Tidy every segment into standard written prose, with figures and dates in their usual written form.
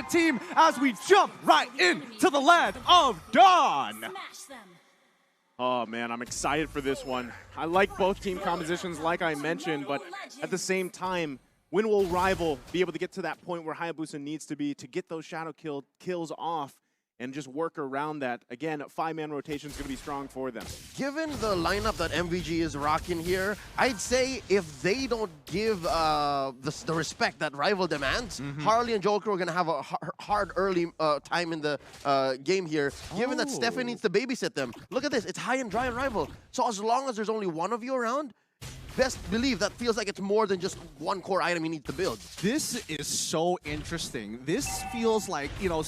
favorite team as we jump right into the land of Dawn. Oh man, I'm excited for this one. I like both team compositions like I mentioned, but at the same time, when will Rival be able to get to that point where Hayabusa needs to be to get those shadow kills off and just work around that? Again, 5-man rotation is going to be strong for them. Given the lineup that MVG is rocking here, I'd say if they don't give the respect that Rival demands, Harley and Joker are going to have a hard early time in the game here, given that Stephanie needs to babysit them. Look at this. It's high and dry on Rival. So as long as there's only one of you around, best believe that feels like it's more than just one core item you need to build. This is so interesting. This feels like, you know,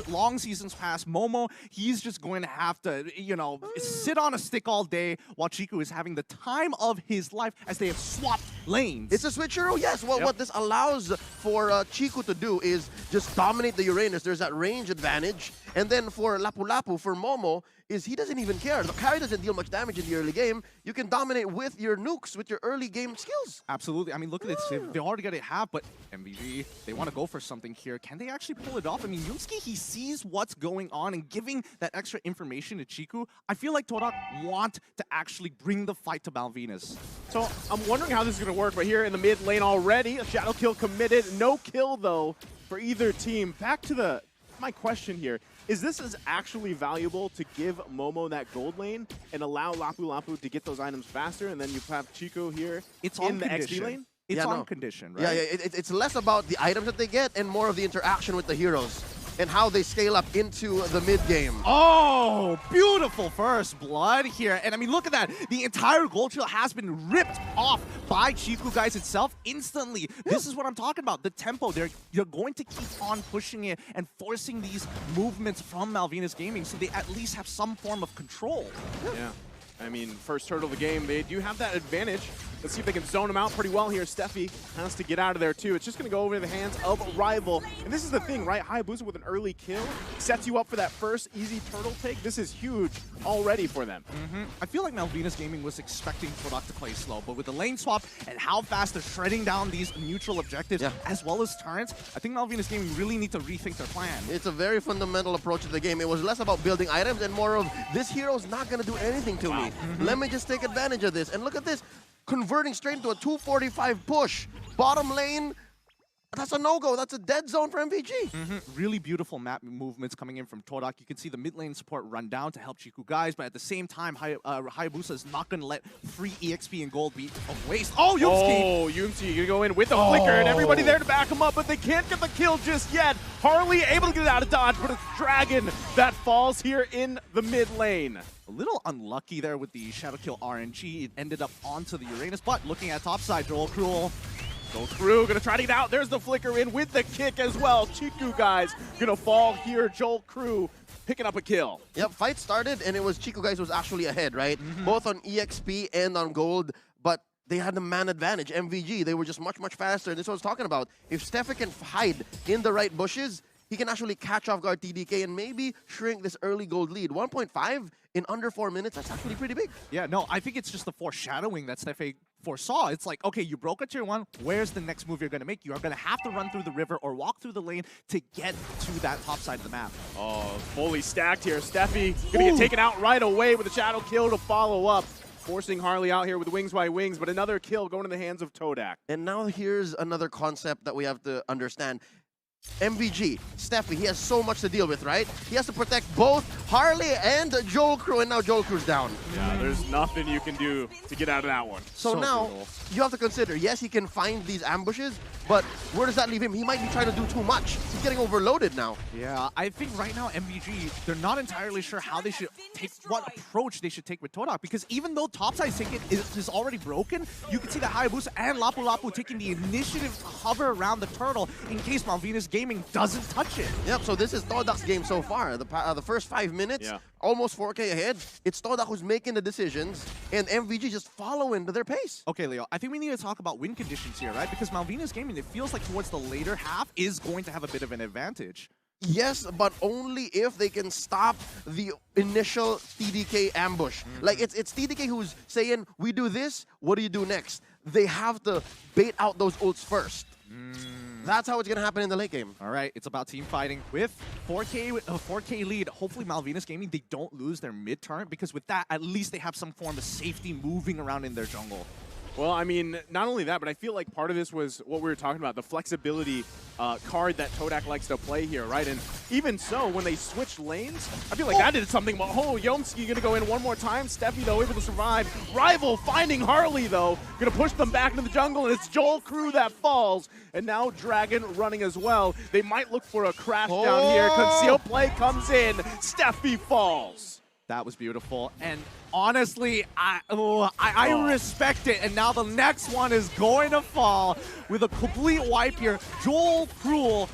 long seasons past. Momo, he's just going to have to, you know, sit on a stick all day while Chiku is having the time of his life as they have swapped lanes. It's a switcheroo, yes. Well, what this allows for Chiku to do is just dominate the Uranus. There's that range advantage. And then for Lapu Lapu, for Momo, is he doesn't even care. The carry doesn't deal much damage in the early game. You can dominate with your nukes, with your early game skills. Absolutely. I mean, look at this. They already got it half, but MVG, they want to go for something here. Can they actually pull it off? I mean, Yunsuke, he sees what's going on and giving that extra information to Chiku. I feel like Torak want to actually bring the fight to Malvinas. So I'm wondering how this is going to work, but here in the mid lane already, a shadow kill committed. No kill, though, for either team. Back to my question here. Is this as actually valuable to give Momo that gold lane and allow Lapu Lapu to get those items faster, and then you have Chico here in the XP lane? It's on condition, right? Yeah, it's less about the items that they get and more of the interaction with the heroes and how they scale up into the mid game. Oh, beautiful first blood here. And I mean, look at that. The entire gold shield has been ripped off by Chiku guys itself instantly. This is what I'm talking about. The tempo, you're going to keep on pushing it and forcing these movements from Malvinas Gaming so they at least have some form of control. Yeah. I mean, first turtle of the game, they do have that advantage. Let's see if they can zone him out pretty well here. Steffi has to get out of there, too. It's just going to go over to the hands of Rival. And this is the thing, right? Hayabusa with an early kill sets you up for that first easy turtle take. This is huge already for them. I feel like Malvinas Gaming was expecting Torak to play slow, but with the lane swap and how fast they're shredding down these neutral objectives, as well as turrets, I think Malvinas Gaming really need to rethink their plan. It's a very fundamental approach to the game. It was less about building items and more of, this hero's not going to do anything to me. Let me just take advantage of this. And look at this. Converting straight into a 245 push. Bottom lane, that's a no-go. That's a dead zone for MVG. Really beautiful map movements coming in from Torak. You can see the mid lane support run down to help Chiku guys, but at the same time, Hayabusa is not going to let free EXP and gold be a waste. Oh, Yunsuke! Oh, Yunsuke, you're going to go in with a flicker, and everybody there to back him up, but they can't get the kill just yet. Harley able to get it out of dodge, but it's Dragon that falls here in the mid lane. A little unlucky there with the Shadow Kill RNG. It ended up onto the Uranus, but looking at topside, Joel Cruel. Go through, gonna try to get out. There's the flicker in with the kick as well. Chiku guys gonna fall here. Joel Crew picking up a kill. Yep, fight started and it was Chiku guys was actually ahead, right? Both on EXP and on gold, but they had the man advantage. MVG, they were just much, much faster. And this is what I was talking about. If Steffi can hide in the right bushes, he can actually catch off guard TDK and maybe shrink this early gold lead. 1.5 in under 4 minutes, that's actually pretty big. Yeah, no, I think it's just the foreshadowing that Steffi foresaw. It's like, okay, you broke a tier 1, where's the next move you're going to make? You are going to have to run through the river or walk through the lane to get to that top side of the map. Oh, fully stacked here. Steffi gonna get taken out right away with a shadow kill to follow up. Forcing Harley out here with wings by wings, but another kill going in the hands of Todak. And now here's another concept that we have to understand. MVG, Steffi, he has so much to deal with, right? He has to protect both Harley and Joel Crew, and now Joel Crew's down. Yeah, there's nothing you can do to get out of that one. So now, you have to consider, yes, he can find these ambushes, but where does that leave him? He might be trying to do too much. He's getting overloaded now. Yeah, I think right now, MVG, they're not entirely sure how they should take, what approach they should take with Todak, because even though topside ticket is already broken, you can see that Hayabusa and Lapu Lapu taking the initiative to hover around the turtle in case Malvinas Gaming doesn't touch it. Yep, so this is Todak's game so far. The first 5 minutes, almost 4K ahead. It's Todak who's making the decisions, and MVG just following their pace. Okay, Leo, I think we need to talk about win conditions here, right? Because Malvinas Gaming, it feels like towards the later half, is going to have a bit of an advantage. Yes, but only if they can stop the initial TDK ambush. Like, it's TDK who's saying, we do this, what do you do next? They have to bait out those ults first. That's how it's going to happen in the late game. All right, it's about team fighting with 4K lead. Hopefully Malvinas Gaming, they don't lose their mid-turn, because with that, at least they have some form of safety moving around in their jungle. Well, I mean, not only that, but I feel like part of this was what we were talking about, the flexibility card that Todak likes to play here, right? And even so, when they switched lanes, I feel like that did something. Oh, Yomski gonna go in one more time. Steffi, though, able to survive. Rival finding Harley, though, gonna push them back into the jungle, and it's Joel Crew that falls. And now Dragon running as well. They might look for a crash down here. Conceal play comes in. Steffi falls. That was beautiful, and honestly, I respect it. And now the next one is going to fall with a complete wipe here. Joel Crew,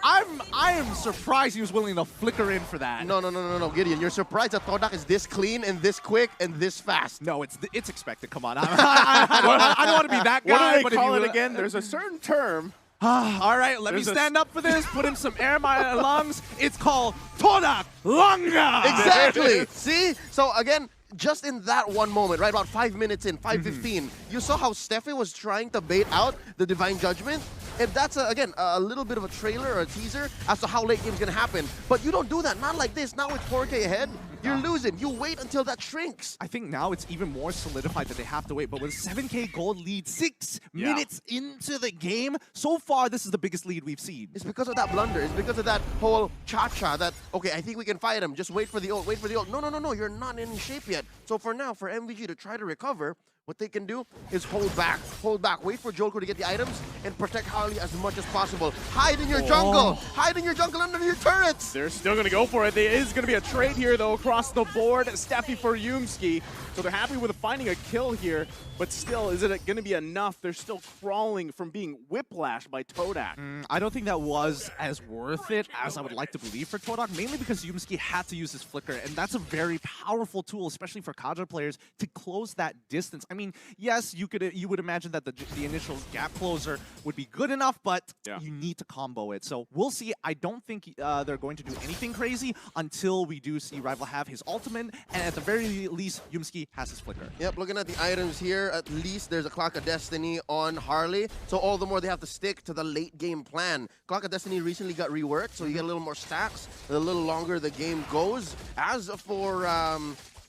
I am surprised he was willing to flicker in for that. No, Gideon, you're surprised that Todak is this clean and this quick and this fast. No, it's expected. Come on, I don't want to be that guy. What do they call it again? There's a certain term. All right, let me stand up for this, put in some air in my lungs. It's called Todak Lunga! Exactly! See? So again, just in that one moment, right, about 5 minutes in, 5:15, you saw how Steffi was trying to bait out the Divine Judgment. And that's, again, a little bit of a trailer or a teaser as to how late game's going to happen. But you don't do that. Not like this. Not with 4K ahead. You're losing. You wait until that shrinks. I think now it's even more solidified that they have to wait. But with 7K gold lead, 6 minutes into the game, so far this is the biggest lead we've seen. It's because of that blunder. It's because of that whole cha-cha that, okay, I think we can fight him. Just wait for the ult, wait for the ult. No. You're not in shape yet. So for now, for MVG to try to recover, what they can do is hold back, wait for Joker to get the items, and protect Harley as much as possible. Hide in your jungle! Hide in your jungle under your turrets! They're still going to go for it. There is going to be a trade here, though, across the board. Steffi for Yumski. So they're happy with finding a kill here, but still, is it going to be enough? They're still crawling from being whiplashed by Todak. I don't think that was as worth it as I would like to believe for Todak, mainly because Yumski had to use his flicker, and that's a very powerful tool, especially for Kaja players, to close that distance. I mean, yes, you would imagine that the initial gap closer would be good enough, but you need to combo it. So we'll see. I don't think they're going to do anything crazy until we do see Rival have his ultimate, and at the very least, Yumski has his flicker. Yep, looking at the items here, at least there's a Clock of Destiny on Harley, so all the more they have to stick to the late game plan. Clock of Destiny recently got reworked, so you get a little more stacks, a little longer the game goes. As for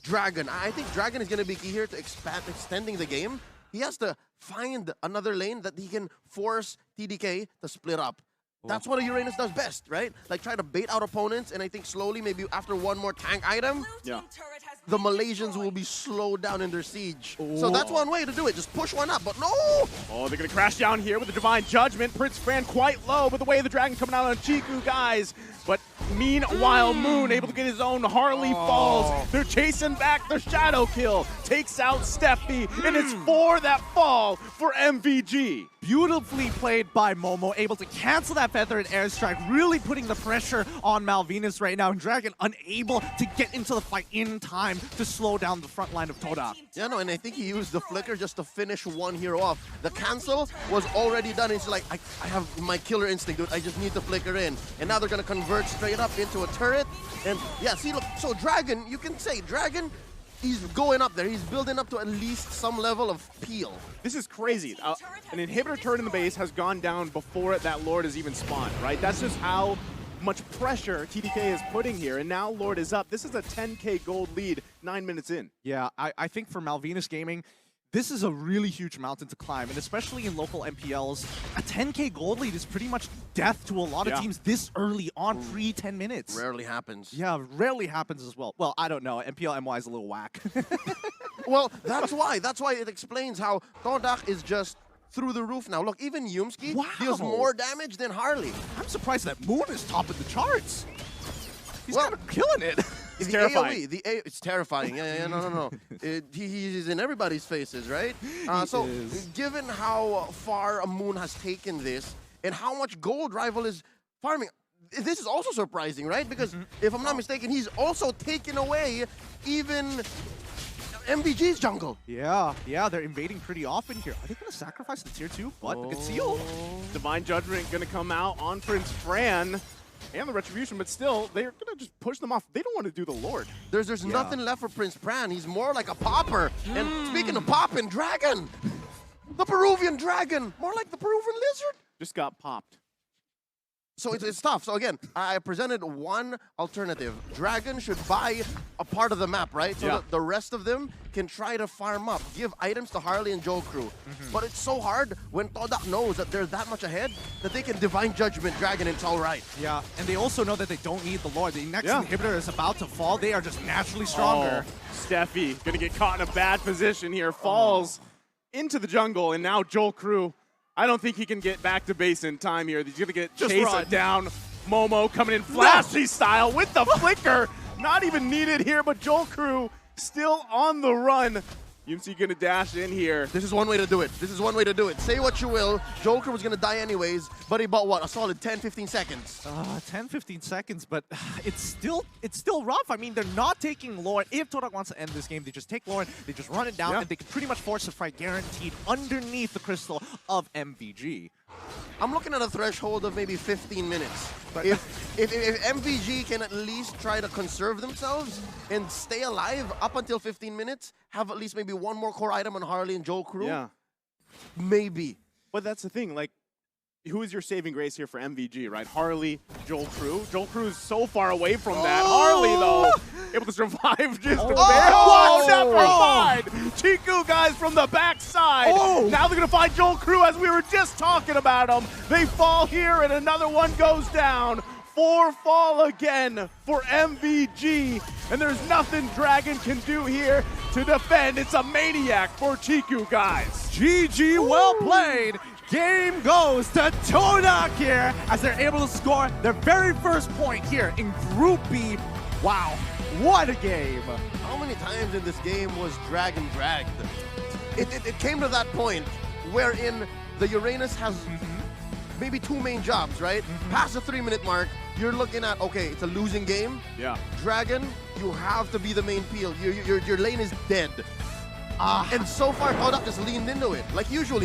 Dragon, I think Dragon is going to be key here to extending the game. He has to find another lane that he can force TDK to split up. That's what a Uranus does best, right? Like try to bait out opponents, and I think slowly, maybe after one more tank item, the Malaysians will be slowed down in their siege. So that's one way to do it. Just push one up, but no! Oh, they're going to crash down here with the Divine Judgment. Prince Fran quite low, but the way the Dragon coming out on Chiku, guys. But meanwhile, Moon able to get his own. Harley falls. They're chasing back the Shadow Kill. Takes out Steffi, and it's 4 that fall for MVG. Beautifully played by Momo, able to cancel that feather and airstrike, really putting the pressure on Malvinas right now, and Dragon unable to get into the fight in time to slow down the front line of Todak. Yeah, no, and I think he used the flicker just to finish one hero off. The cancel was already done. He's like, I have my killer instinct, dude. I just need to flicker in. And now they're going to convert straight up into a turret. And yeah, see, look, so Dragon, you can say Dragon, he's going up there. He's building up to at least some level of peel. This is crazy. An inhibitor turret in the base has gone down before that Lord has even spawned, right? That's just how much pressure TDK is putting here. And now Lord is up. This is a 10K gold lead 9 minutes in. Yeah, I think for Malvinas Gaming, this is a really huge mountain to climb, and especially in local MPLs, a 10K gold lead is pretty much death to a lot of teams this early on, pre-10 minutes. Rarely happens. Yeah, rarely happens as well. Well, I don't know. MPL MY is a little whack. Well, that's why. That's why it explains how Todak is just through the roof now. Look, even Yumski deals more damage than Harley. I'm surprised that Moon is top of the charts. He's kind of killing it. It's terrifying. AoE, it's terrifying. Yeah, no. He's in everybody's faces, right? So, given how far Moon has taken this and how much gold Rival is farming, this is also surprising, right? Because if I'm not mistaken, he's also taken away even MVG's jungle. Yeah, they're invading pretty often here. Are they going to sacrifice the tier 2? But Conceal. Divine Judgment going to come out on Prince Fran and the Retribution, but still, they're going to just push them off. They don't want to do the Lord. There's nothing left for Prince Fran. He's more like a popper. And speaking of popping, Dragon. The Peruvian Dragon. More like the Peruvian Lizard. just got popped. So it's tough. So again, I presented one alternative. Dragon should buy a part of the map, right? So that the rest of them can try to farm up, give items to Harley and Joe Crew. But it's so hard when Todak knows that they're that much ahead that they can Divine Judgment Dragon and it's all right. Yeah, and they also know that they don't need the Lord. The next inhibitor is about to fall. They are just naturally stronger. Oh, Steffi gonna get caught in a bad position here. Falls into the jungle, and now Joel Crew, I don't think he can get back to base in time here. He's gonna get chased down. Momo coming in flashy style with the flicker. Not even needed here, but Joel Crew still on the run. Yunsi gonna dash in here. This is one way to do it. This is one way to do it. Say what you will. Joel Crew was gonna die anyways, but he bought what? A solid 10-15 seconds. 10-15 seconds, but it's still rough. I mean, they're not taking Lord. If Todak wants to end this game, they just take Lord, they just run it down, and they can pretty much force a fight guaranteed underneath the crystal of MVG. I'm looking at a threshold of maybe 15 minutes. But if MVG can at least try to conserve themselves and stay alive up until 15 minutes, have at least maybe one more core item on Harley and Joel Crew, maybe. But that's the thing, like, who is your saving grace here for MVG, right? Harley, Joel Crew. Joel Crew is so far away from that. Harley, though, able to survive just a bit. Oh, never mind. Chiku, guys, from the backside. Now they're going to find Joel Crew as we were just talking about him. They fall here, and another one goes down. 4 fall again for MVG, and there's nothing Dragon can do here to defend. It's a maniac for Chiku, guys. GG, well played. Game goes to Todak here as they're able to score their very first point here in Group B. Wow, what a game. How many times in this game was Dragon dragged? It came to that point wherein the Uranus has maybe 2 main jobs, right? Past the 3-minute mark, you're looking at, okay, it's a losing game. Dragon, you have to be the main peel. Your lane is dead. And so far, Todak just leaned into it. Like usually,